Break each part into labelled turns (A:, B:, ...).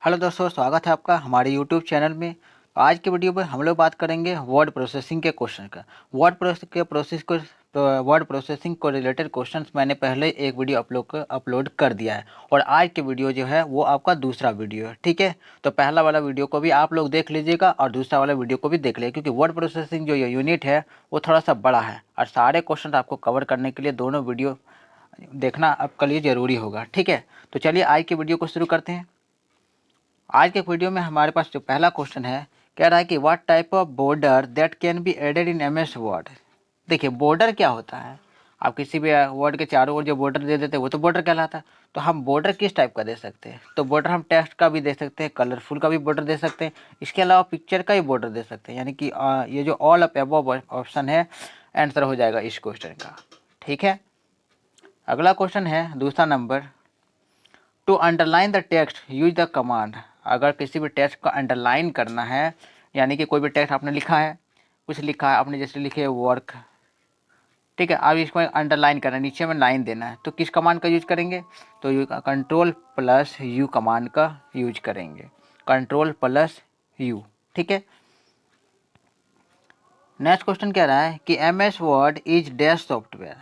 A: Hello दोस्तों, स्वागत है आपका हमारे यूट्यूब चैनल में। तो आज की वीडियो में हम लोग बात करेंगे वर्ड प्रोसेसिंग के क्वेश्चन का। वर्ड प्रोसेसिंग को रिलेटेड क्वेश्चंस मैंने पहले एक वीडियो अपलोड कर दिया है और आज की वीडियो जो है वो आपका दूसरा वीडियो है। ठीक है, तो पहला वाला वीडियो को भी आप लोग देख लीजिएगा और दूसरा वाला वीडियो को भी देख लीजिए, क्योंकि वर्ड प्रोसेसिंग जो ये यूनिट है वो थोड़ा सा बड़ा है और सारे क्वेश्चन आपको कवर करने के लिए दोनों वीडियो देखना आपके लिए ज़रूरी होगा। ठीक है, तो चलिए आज की वीडियो को शुरू करते हैं। आज के वीडियो में हमारे पास जो पहला क्वेश्चन है, कह रहा है कि what type of border that can be added in MS Word. देखिए, बॉर्डर क्या होता है। आप किसी भी वर्ड के चारों ओर जो बॉर्डर दे देते हैं वो तो बॉर्डर कहलाता है। तो हम बॉर्डर किस टाइप का दे सकते हैं? तो बॉर्डर हम टेक्स्ट का भी दे सकते हैं, कलरफुल का भी बॉर्डर दे सकते हैं, इसके अलावा पिक्चर का भी बॉर्डर दे सकते हैं। यानी कि ये जो ऑल ऑफ अबव ऑप्शन है आंसर हो जाएगा इस क्वेश्चन का। ठीक है, अगला क्वेश्चन है दूसरा नंबर। To underline the text use the command. अगर किसी भी टेक्स्ट को अंडरलाइन करना है, यानी कि कोई भी टेक्स्ट आपने लिखा है, कुछ लिखा है आपने, जैसे लिखे वर्क, ठीक है, अब इसको अंडरलाइन करना है, नीचे में लाइन देना है, तो किस कमांड का यूज करेंगे? तो कंट्रोल प्लस यू कमांड का यूज करेंगे, कंट्रोल प्लस यू। ठीक है, नेक्स्ट क्वेश्चन कह रहा है कि M S Word is dash software.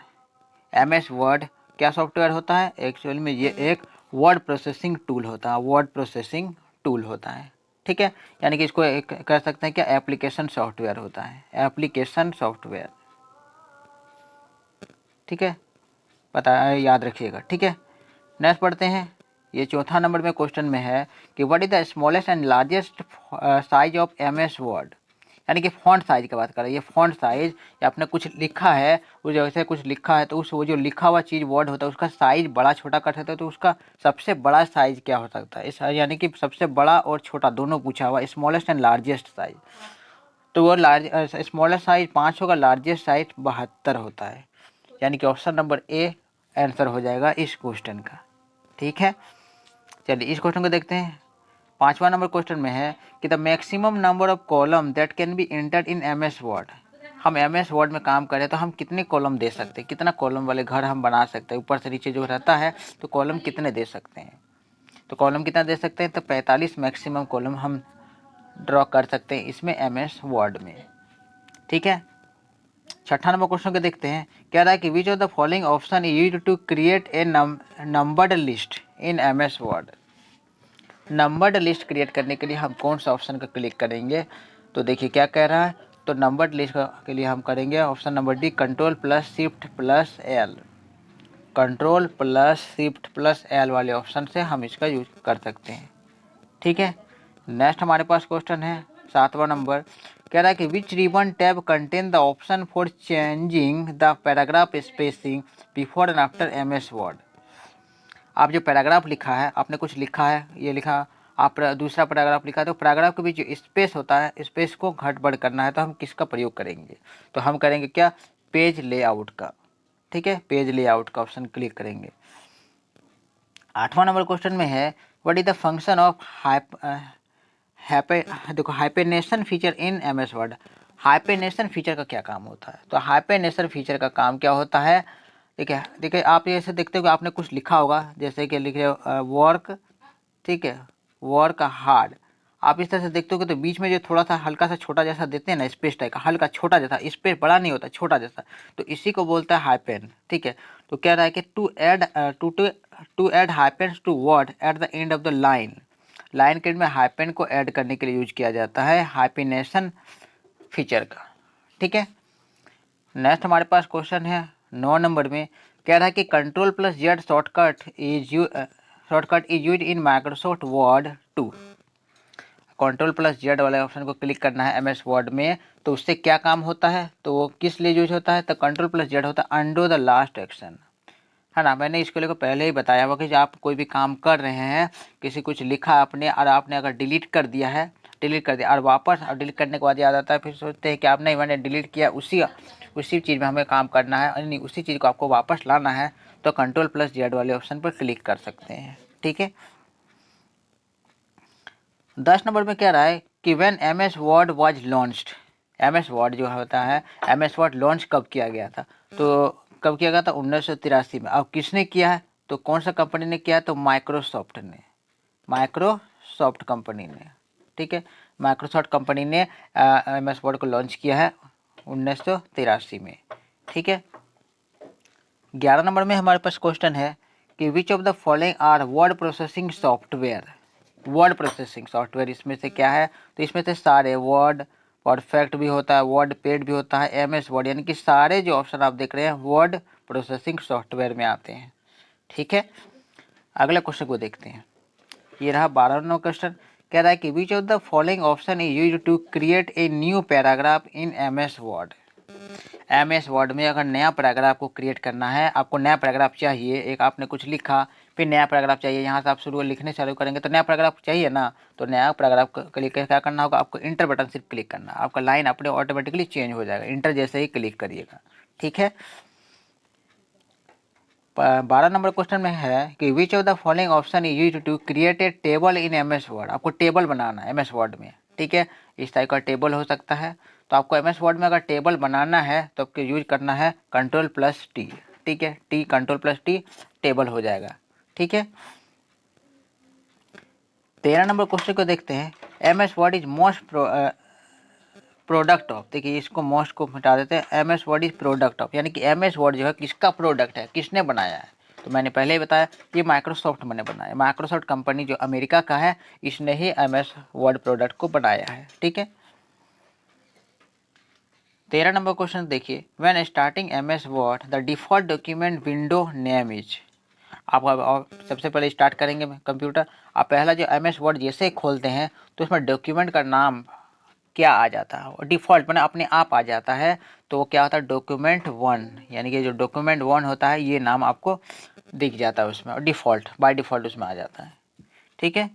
A: M S Word क्या सॉफ्टवेयर होता है? एक्चुअल में ये एक वर्ड प्रोसेसिंग टूल होता है, वर्ड प्रोसेसिंग टूल होता है। ठीक है, यानी कि इसको एक कह सकते हैं क्या, एप्लीकेशन सॉफ्टवेयर होता है, एप्लीकेशन सॉफ्टवेयर। ठीक है, पता याद रखिएगा। ठीक है, नेक्स्ट पढ़ते हैं। ये चौथा नंबर में क्वेश्चन में है कि what is the smallest and largest size of M S Word. यानी कि फॉन्ट साइज की बात कर रहे हैं। ये फॉन्ट साइज, या आपने कुछ लिखा है, वो जैसे कुछ लिखा है तो उस वो जो लिखा हुआ चीज़ वर्ड होता है उसका साइज बड़ा छोटा कर सकते हो, तो उसका सबसे बड़ा साइज क्या हो सकता है? इस यानी कि सबसे बड़ा और छोटा दोनों पूछा हुआ, स्मॉलेस्ट एंड लार्जेस्ट साइज। तो वो स्मॉलेस्ट साइज 5 होगा, लार्जेस्ट साइज 72 होता है। यानी कि ऑप्शन नंबर ए आंसर हो जाएगा इस क्वेश्चन का। ठीक है, चलिए इस क्वेश्चन को देखते हैं। पांचवा नंबर क्वेश्चन में है कि the maximum number of column that can be entered in M S Word. हम एम एस वर्ड में काम करें तो हम कितने कॉलम दे सकते हैं, कितना कॉलम वाले घर हम बना सकते हैं, ऊपर से नीचे जो रहता है, तो कॉलम कितने दे सकते हैं? तो कॉलम कितना दे सकते हैं? तो 45 मैक्सिमम कॉलम हम ड्रॉ कर सकते हैं इसमें, एम एस वर्ड में। ठीक है, छठा नंबर क्वेश्चन को देखते हैं। कह रहा है कि which of the following option is used to create a numbered list in M S Word. Numbered list क्रिएट करने के लिए हम कौन सा ऑप्शन का क्लिक करेंगे? तो देखिए क्या कह रहा है, तो नंबर्ड लिस्ट के लिए हम करेंगे option number D, control plus shift plus L. Control plus shift plus L वाले ऑप्शन से हम इसका यूज कर सकते हैं। ठीक है, नेक्स्ट हमारे पास क्वेश्चन है सातवां नंबर। कह रहा है कि which ribbon tab contain the option for changing the paragraph spacing before and after M S Word. आप जो पैराग्राफ लिखा है, आपने कुछ लिखा है, ये लिखा, आप दूसरा पैराग्राफ लिखा है, तो पैराग्राफ के बीच जो स्पेस होता है, स्पेस को घट बढ़ करना है तो हम किसका प्रयोग करेंगे? तो हम करेंगे क्या, पेज लेआउट का। ठीक है, पेज लेआउट का ऑप्शन क्लिक करेंगे। आठवां नंबर क्वेश्चन में है what is the function of hyphenation feature in M S Word. Hyphenation feature का क्या काम होता है? तो हाइपेनेशन फीचर का काम क्या होता है? देखिए देखिए, आप ऐसे देखते हो कि आपने कुछ लिखा होगा, जैसे कि लिख रहे हो वर्क, ठीक है, वर्क हार्ड। आप इस तरह से देखते हो तो बीच में जो थोड़ा सा हल्का सा छोटा जैसा देते हैं ना, स्पेस टाइप का, हल्का छोटा जैसा, स्पेस बड़ा नहीं होता, छोटा जैसा, तो इसी को बोलता है हाइपेन। ठीक है, तो कह रहा है कि to add hyphens to word at the end of the line. Line के एंड में हाइपेन को ऐड करने के लिए यूज किया जाता है हाइपेनेशन फीचर का। ठीक है, नेक्स्ट हमारे पास क्वेश्चन है 9 नंबर में। कह रहा है कि control plus Z shortcut is use in Microsoft word 2। Control plus Z वाले ऑप्शन को क्लिक करना है एम एस वर्ड में, तो उससे क्या काम होता है? तो वो किस लिए यूज होता है? तो कंट्रोल प्लस जेड होता है अंडो द लास्ट एक्शन, है ना। मैंने इसके लिए पहले ही बताया हुआ कि जब आप कोई भी काम कर रहे हैं, किसी कुछ लिखा आपने और आपने अगर डिलीट कर दिया है, डिलीट कर दिया और वापस, और डिलीट करने के बाद याद आता है, फिर सोचते हैं कि आप नहीं, मैंने डिलीट किया, उसी चीज़ में हमें काम करना है, नहीं उसी चीज़ को आपको वापस लाना है, तो कंट्रोल प्लस जेड वाले ऑप्शन पर क्लिक कर सकते हैं। ठीक है, 10 नंबर में कह रहा है कि when M S Word was launched. M S Word जो होता है, एम एस वर्ड लॉन्च कब किया गया था? तो कब किया गया था? 1983 में। अब किसने किया है? तो कौन सा कंपनी ने किया है? तो माइक्रोसॉफ्ट ने, माइक्रोसॉफ्ट माइक्रोसॉफ्ट कंपनी ने, ठीक है। माइक्रोसॉफ्ट कंपनी ने MS वर्ड को लॉन्च किया है 1983 में, ठीक है। 11 नंबर में हमारे पास क्वेश्चन है कि which of the following are word processing software. Word processing software इसमें से क्या है, तो इसमें से सारे वर्ड परफेक्ट भी होता है, वर्ड पेड भी होता है, MS वर्ड, यानी कि सारे जो ऑप्शन आप देख रहे हैं वर्ड प्रोसेसिंग सॉफ्टवेयर में आते हैं, ठीक है। अगले क्वेश्चन को देखते हैं। ये रहा 12 नंबर क्वेश्चन, कह रहा है कि which of the following option is used to create a new paragraph in MS word. MS word में अगर नया पैराग्राफ को क्रिएट करना है, आपको नया पैराग्राफ चाहिए, एक आपने कुछ लिखा फिर नया पैराग्राफ चाहिए, यहाँ से आप शुरू लिखने चालू करेंगे तो नया पैराग्राफ चाहिए ना, तो नया पैराग्राफ के लिए क्या करना होगा, आपको इंटर बटन सिर्फ क्लिक करना, आपका लाइन अपने ऑटोमेटिकली चेंज हो जाएगा, इंटर जैसे ही क्लिक करिएगा, ठीक है। 12 नंबर क्वेश्चन में है कि which of the following option is used to create a table in MS word. आपको टेबल बनाना है MS वर्ड में, ठीक है। इस टाइप का टेबल हो सकता है, तो आपको MS वर्ड में अगर टेबल बनाना है तो आपको यूज करना है Ctrl+T, ठीक है। Ctrl+T टेबल हो जाएगा, ठीक है। 13 नंबर क्वेश्चन को देखते हैं। MS word is most product of, देखिए इसको मोस्ट को हटा देते हैं, MS word is product of, यानी कि MS वर्ड जो है किसका प्रोडक्ट है, किसने बनाया है, तो मैंने पहले ही बताया ये माइक्रोसॉफ्ट ने बनाया, माइक्रोसॉफ्ट कंपनी जो अमेरिका का है इसने ही MS वर्ड प्रोडक्ट को बनाया है, ठीक है। 13 नंबर क्वेश्चन देखिए, when starting MS word the default document window name is. आप सबसे पहले स्टार्ट करेंगे कंप्यूटर, आप पहला जो MS वर्ड जैसे खोलते हैं तो उसमें डॉक्यूमेंट का नाम क्या आ जाता है, और डिफ़ॉल्ट मैंने अपने आप आ जाता है, तो वो क्या होता है document1, यानी कि जो document1 होता है ये नाम आपको दिख जाता है उसमें, और डिफ़ॉल्ट बाय डिफ़ॉल्ट उसमें आ जाता है, ठीक है।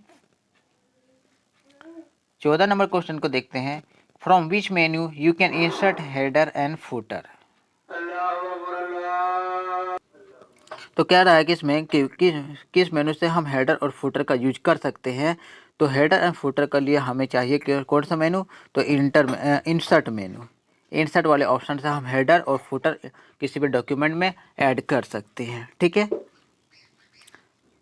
A: 14 नंबर क्वेश्चन को देखते हैं, from which menu you can insert header and footer. तो कह रहा है कि इसमें किस मेनू से हम हेडर और फुटर का यूज कर सकते हैं, तो हेडर एंड फुटर के लिए हमें चाहिए कि कौन सा मेनू, तो इंसर्ट मेनू, इंसर्ट वाले ऑप्शन से हम हेडर और फुटर किसी भी डॉक्यूमेंट में ऐड कर सकते हैं, ठीक है।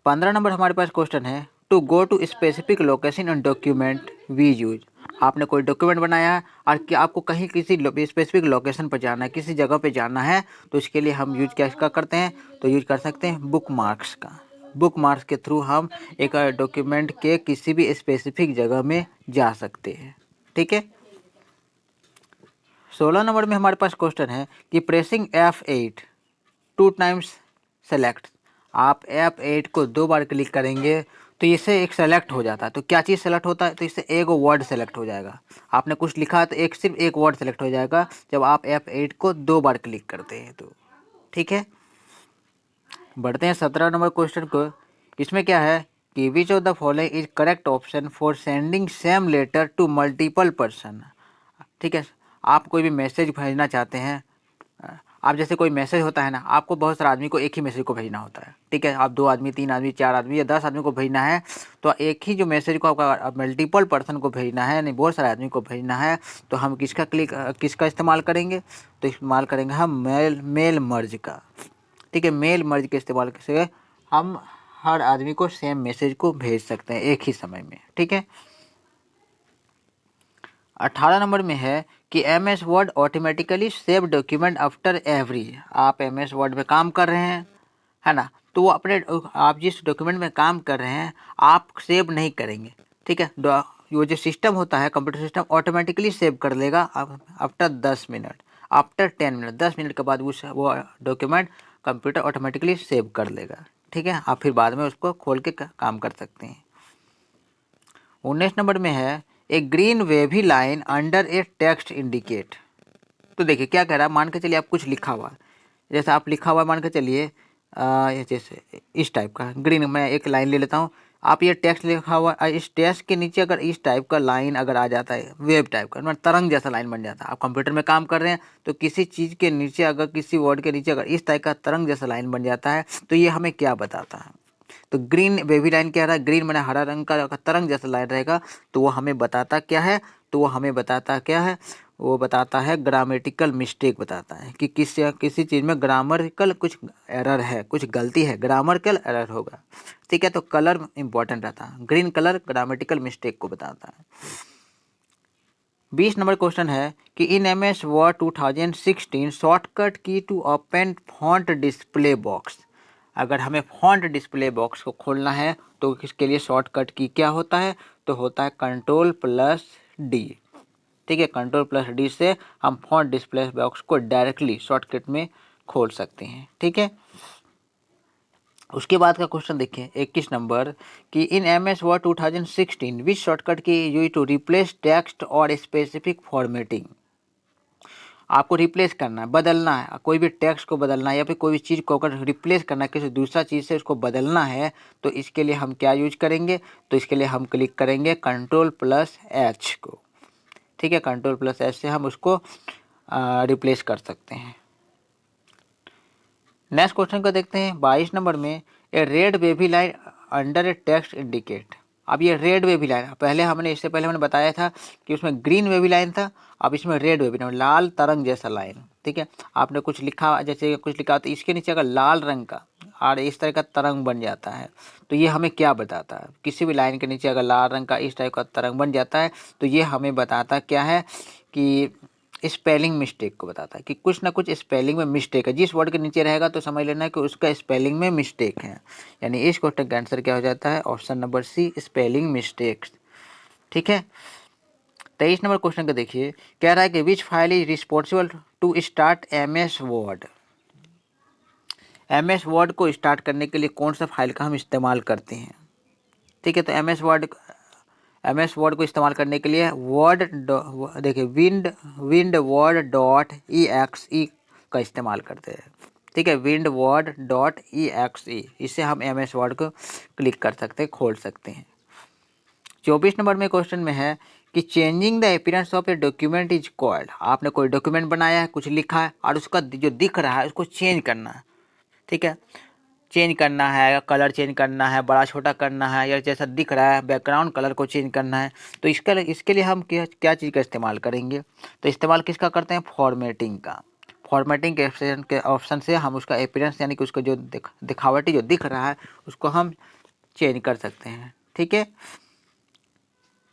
A: 15 नंबर हमारे पास क्वेश्चन है, to go to specific location in document we use. आपने कोई डॉक्यूमेंट बनाया है और कि आपको कहीं किसी स्पेसिफिक लोकेशन पर जाना है, किसी जगह पे जाना है, तो इसके लिए हम यूज क्या करते हैं, तो यूज कर सकते हैं बुक मार्क्स का। बुक मार्क्स के थ्रू हम एक डॉक्यूमेंट के किसी भी स्पेसिफिक जगह में जा सकते हैं, ठीक है। 16 नंबर में हमारे पास क्वेश्चन है कि प्रेसिंग F8 2 टाइम्स सेलेक्ट। आप F8 को 2 बार क्लिक करेंगे तो इससे एक सेलेक्ट हो जाता है, तो क्या चीज़ सेलेक्ट होता है, तो इससे एक वर्ड सेलेक्ट हो जाएगा। आपने कुछ लिखा तो सिर्फ एक वर्ड सेलेक्ट हो जाएगा जब आप F8 को 2 बार क्लिक करते हैं तो, ठीक है। बढ़ते हैं 17 नंबर क्वेश्चन को। इसमें क्या है कि which of the following is correct option for sending same letter to multiple person. ठीक है, आप कोई भी मैसेज भेजना चाहते हैं, आप जैसे कोई मैसेज होता है ना, आपको बहुत सारे आदमी को एक ही मैसेज को भेजना होता है, ठीक है। आप 2 आदमी 3 आदमी 4 आदमी या 10 आदमी को भेजना है, तो एक ही जो मैसेज को आपका मल्टीपल पर्सन को भेजना है, यानी बहुत सारे आदमी को भेजना है, तो हम किसका इस्तेमाल करेंगे, तो इस्तेमाल करेंगे हम मेल मर्ज का, ठीक है। मेल मर्ज के इस्तेमाल से हम हर आदमी को सेम मैसेज को भेज सकते हैं एक ही समय में, ठीक है। 18 नंबर में है कि MS word automatically save document after every. आप MS वर्ड में काम कर रहे हैं, है ना, तो वो आप जिस डॉक्यूमेंट में काम कर रहे हैं आप सेव नहीं करेंगे, ठीक है। वो जो सिस्टम होता है, कंप्यूटर सिस्टम ऑटोमेटिकली सेव कर लेगा after 10 minute, after 10 minute, 10 minute के बाद वो डॉक्यूमेंट कंप्यूटर ऑटोमेटिकली सेव कर लेगा, ठीक है। आप फिर बाद में उसको खोल के काम कर सकते हैं। 19 नंबर में है a green wavy line under a text indicate. तो देखिए क्या कह रहा है, मान के चलिए आप कुछ लिखा हुआ, जैसे आप लिखा हुआ मान के चलिए जैसे इस टाइप का ग्रीन, मैं एक लाइन ले लेता हूँ, आप ये टेक्स्ट लिखा हुआ, इस टेक्स्ट के नीचे अगर इस टाइप का लाइन अगर आ जाता है, वेव टाइप का, मतलब तरंग जैसा लाइन बन जाता है। आप कंप्यूटर में काम कर रहे हैं तो किसी चीज़ के नीचे अगर किसी वर्ड के नीचे अगर इस टाइप का तरंग जैसा लाइन बन जाता है तो ये हमें क्या बताता है, तो ग्रीन वेवी लाइन क्या रहा है, ग्रीन मैंने हरा रंग का तरंग जैसा लाइन रहेगा, तो वो हमें बताता क्या है, तो वो हमें बताता क्या है, वो बताता है ग्रामेटिकल मिस्टेक बताता है कि किसी चीज़ में ग्रामरिकल कुछ एरर है, कुछ गलती है, ग्रामरिकल एरर होगा। ठीक है, तो कलर इंपॉर्टेंट रहता है। ग्रीन कलर ग्रामेटिकल मिस्टेक को बताता है। 20 नंबर क्वेश्चन है कि in MS word 2016 shortcut key to open font display box. अगर हमें फॉन्ट डिस्प्ले बॉक्स को खोलना है तो इसके लिए शॉर्टकट की क्या होता है, तो होता है Ctrl+D। ठीक है, Ctrl+D से हम फॉन्ट डिस्प्ले बॉक्स को डायरेक्टली शॉर्टकट में खोल सकते हैं। ठीक है, उसके बाद का क्वेश्चन देखिए 21 नंबर कि in MS word 2016 which shortcut की यूज टू रिप्लेस टेक्स्ट और स्पेसिफिक फॉर्मेटिंग। आपको रिप्लेस करना है, बदलना है, कोई भी टेक्स्ट को बदलना है या फिर कोई भी चीज़ को अगर रिप्लेस करना है किसी दूसरा चीज़ से उसको बदलना है तो इसके लिए हम क्या यूज करेंगे, तो इसके लिए हम क्लिक करेंगे Ctrl+H को। ठीक है, Ctrl+H से हम उसको रिप्लेस कर सकते हैं। नेक्स्ट क्वेश्चन को देखते हैं 22 नंबर में a red wavy line under a text indicate. अब ये रेड बेबी लाइन, पहले हमने इससे पहले हमने बताया था कि उसमें ग्रीन बेबी लाइन था, अब इसमें रेड बेबी लाइन, लाल तरंग जैसा लाइन। ठीक है, आपने कुछ लिखा, जैसे कुछ लिखा तो इसके नीचे अगर लाल रंग का और इस तरह का तरंग बन जाता है तो ये हमें क्या बताता है, किसी भी लाइन के नीचे अगर लाल रंग का इस टाइप का तरंग बन जाता है तो ये हमें बताता क्या है कि स्पेलिंग मिस्टेक को बताता है कि कुछ ना कुछ स्पेलिंग में मिस्टेक है। जिस वर्ड के नीचे रहेगा तो समझ लेना है कि उसका स्पेलिंग में मिस्टेक है, यानी इस क्वेश्चन का आंसर क्या हो जाता है, option number C, spelling mistakes. ठीक है, 23 नंबर क्वेश्चन का देखिए, कह रहा है कि which file is responsible to start MS word. MS Word को स्टार्ट करने के लिए कौन सा फाइल का हम इस्तेमाल करते हैं। ठीक है, तो MS वर्ड को इस्तेमाल करने के लिए वर्ड देखिए windword.exe का इस्तेमाल करते हैं। ठीक है, windword.exe, इससे हम MS वर्ड को क्लिक कर सकते हैं, खोल सकते हैं। 24 नंबर में क्वेश्चन में है कि changing the appearance of a document is called. आपने कोई डॉक्यूमेंट बनाया है, कुछ लिखा है और उसका जो दिख रहा है उसको चेंज करना है। ठीक है, चेंज करना है, कलर चेंज करना है, बड़ा छोटा करना है, या जैसा दिख रहा है बैकग्राउंड कलर को चेंज करना है, तो इसके लिए हम क्या चीज़ का इस्तेमाल करेंगे, तो इस्तेमाल किसका करते हैं, फॉर्मेटिंग का। फॉर्मेटिंग के ऑप्शन से हम उसका अपीयरेंस यानी कि उसका जो दिखावटी जो दिख रहा है उसको हम चेंज कर सकते हैं। ठीक है,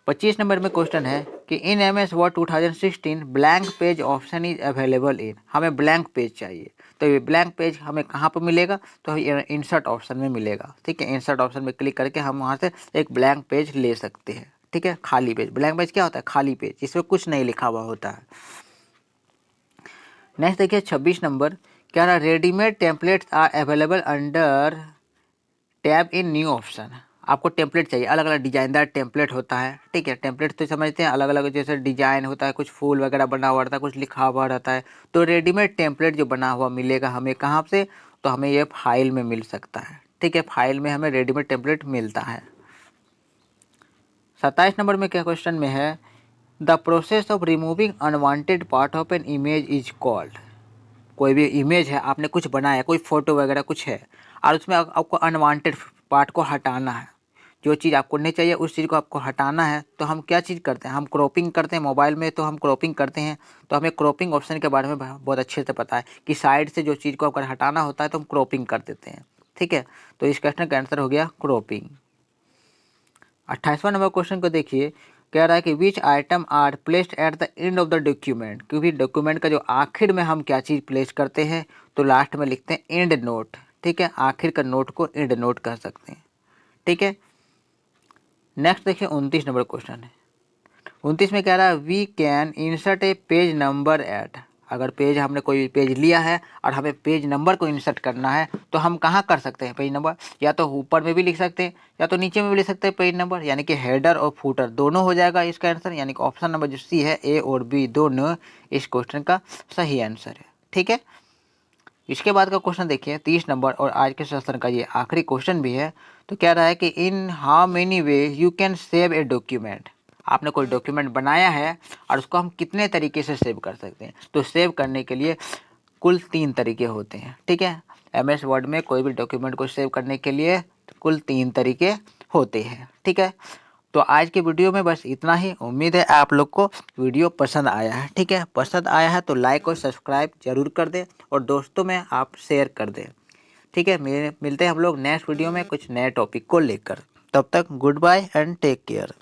A: 25 नंबर में क्वेश्चन है कि in MS word 2016 blank page option is available in. हमें ब्लैंक पेज चाहिए, तो ये ब्लैंक पेज हमें कहाँ पर मिलेगा, तो इंसर्ट ऑप्शन में मिलेगा। ठीक है, इंसर्ट ऑप्शन में क्लिक करके हम वहाँ से एक ब्लैंक पेज ले सकते हैं। ठीक है, खाली पेज। ब्लैंक पेज क्या होता है, खाली पेज, जिसमें कुछ नहीं लिखा हुआ होता है। नेक्स्ट देखिए 26 नंबर, क्या रहा, readymade templates are available under tab in new option. आपको टेम्पलेट चाहिए, अलग अलग डिजाइनदार टेम्पलेट होता है। ठीक है, टेम्पलेट तो समझते हैं, अलग अलग जैसे डिजाइन होता है, कुछ फूल वगैरह बना हुआ रहता है, कुछ लिखा हुआ रहता है। तो रेडीमेड टेम्पलेट जो बना हुआ मिलेगा हमें कहाँ से, तो हमें ये फाइल में मिल सकता है। ठीक है, फाइल में हमें रेडीमेड टेम्पलेट मिलता है। 27 नंबर में क्या क्वेश्चन में है, the process of removing unwanted part of an image is called. कोई भी इमेज है, आपने कुछ बनाया, कोई फोटो वगैरह कुछ है और उसमें आपको अनवांटेड पार्ट को हटाना है, जो चीज़ आपको नहीं चाहिए उस चीज़ को आपको हटाना है, तो हम क्या चीज़ करते हैं, हम क्रॉपिंग करते हैं। मोबाइल में तो हम क्रॉपिंग करते हैं, तो हमें क्रॉपिंग ऑप्शन के बारे में बहुत अच्छे से पता है कि साइड से जो चीज़ को अगर हटाना होता है तो हम क्रॉपिंग कर देते हैं। ठीक है, तो इस क्वेश्चन का आंसर हो गया क्रॉपिंग। 28वां नंबर क्वेश्चन को देखिए, कह रहा है कि which item are placed at the end of the document. क्योंकि डॉक्यूमेंट का जो आखिर में हम क्या चीज़ प्लेस करते हैं, तो लास्ट में लिखते हैं एंड नोट। ठीक है, आखिर का नोट को एंड नोट कह सकते हैं। ठीक है, नेक्स्ट देखिए 29 नंबर क्वेश्चन है। 29 में कह रहा है we can insert a page number at. अगर पेज हमने कोई पेज लिया है और हमें पेज नंबर को इंसर्ट करना है तो हम कहाँ कर सकते हैं पेज नंबर, या तो ऊपर में भी लिख सकते हैं या तो नीचे में भी लिख सकते हैं पेज नंबर, यानी कि हेडर और फूटर दोनों हो जाएगा इसका आंसर, यानी कि ऑप्शन नंबर जो सी है, ए और बी दोनों इस क्वेश्चन का सही आंसर है। ठीक है, इसके बाद का क्वेश्चन देखिए 30 नंबर और आज के सेशन का ये आखिरी क्वेश्चन भी है। तो कह रहा है कि in how many way you can save a document. आपने कोई डॉक्यूमेंट बनाया है और उसको हम कितने तरीके से सेव कर सकते हैं, तो सेव करने के लिए कुल 3 तरीके होते हैं। ठीक है, MS वर्ड में कोई भी डॉक्यूमेंट को सेव करने के लिए कुल 3 तरीके होते हैं। ठीक है, तो आज के वीडियो में बस इतना ही। उम्मीद है आप लोग को वीडियो पसंद आया है। ठीक है, पसंद आया है तो लाइक और सब्सक्राइब जरूर कर दें और दोस्तों में आप शेयर कर दें। ठीक है, मिलते हैं हम लोग नेक्स्ट वीडियो में कुछ नए टॉपिक को लेकर। तब तक goodbye and take care.